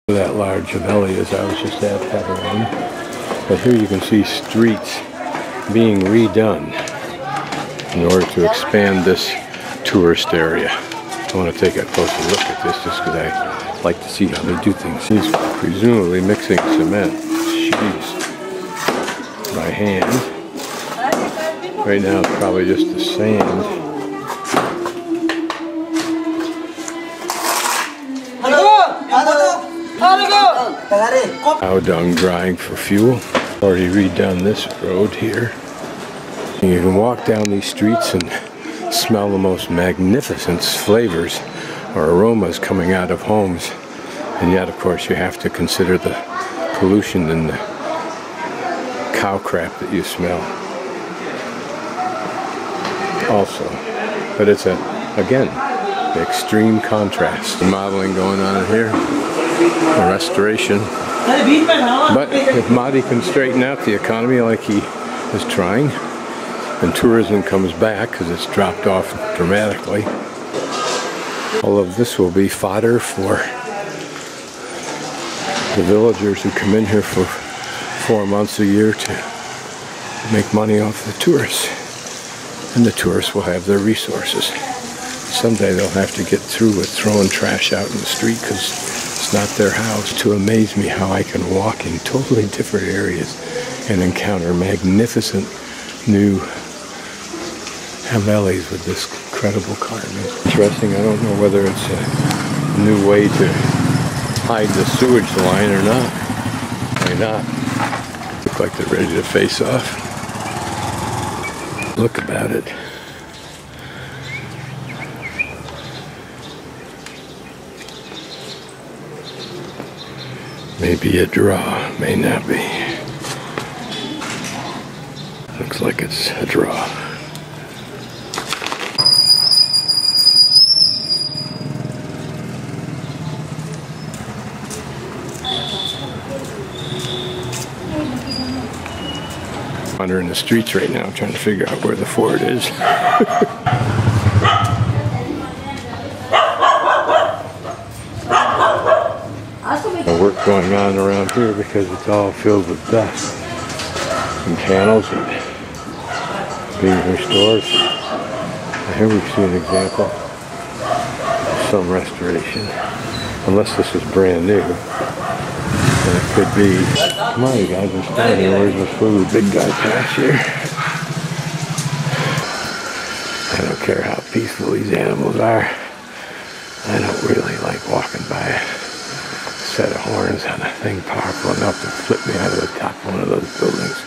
That large Javellias I was just at Patagonia. But here you can see streets being redone in order to expand this tourist area. I want to take a closer look at this just because I like to see how they do things. He's presumably mixing cement, sheets by hand. Right now it's probably just the sand. Cow dung drying for fuel. Already redone this road here. You can walk down these streets and smell the most magnificent flavors or aromas coming out of homes. And yet, of course, you have to consider the pollution and the cow crap that you smell. Also, but it's again, the extreme contrast. Modeling going on in here. A restoration. But if Mahdi can straighten out the economy like he is trying, and tourism comes back because it's dropped off dramatically, all of this will be fodder for the villagers who come in here for 4 months a year to make money off the tourists. And the tourists will have their resources. Someday they'll have to get through with throwing trash out in the street because it's not their house. To amaze me how I can walk in totally different areas and encounter magnificent new alleys with this incredible carving. Interesting, I don't know whether it's a new way to hide the sewage line or not. Why not? Look like they're ready to face off. Look about it. Maybe a draw, may not be. Looks like it's a draw. Wandering the streets right now, trying to figure out where the fort is. Work going on around here because it's all filled with dust and panels and being restored. And here we see an example of some restoration, unless this is brand new. And it could be, come on you guys, I'm standing here, where's my food? Big guy pass here. I don't care how peaceful these animals are. I don't really like walking by set of horns on a thing powerful enough to flip me out of the top of one of those buildings.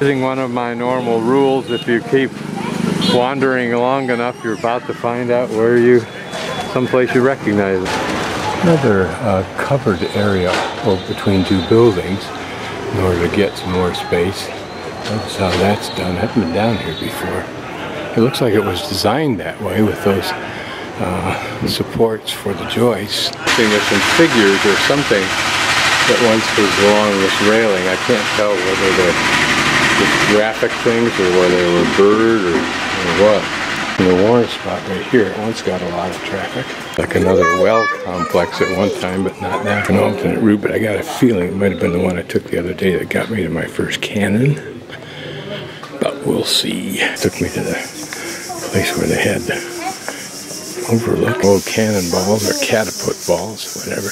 Using one of my normal rules, if you keep wandering long enough, you're about to find out where someplace you recognize it. Another covered area between two buildings in order to get some more space. Notice how that's done. I haven't been down here before. It looks like it was designed that way with those supports for the joists. I think there's some figures or something that once was along this railing. I can't tell whether they're just graphic things or whether they were bird or what. And the warren spot right here, it once got a lot of traffic. Like another well complex at one time, but not now. An alternate route, but I got a feeling it might have been the one I took the other day that got me to my first cannon. But we'll see. It took me to the place where they had the overlook old cannonballs or catapult balls, whatever.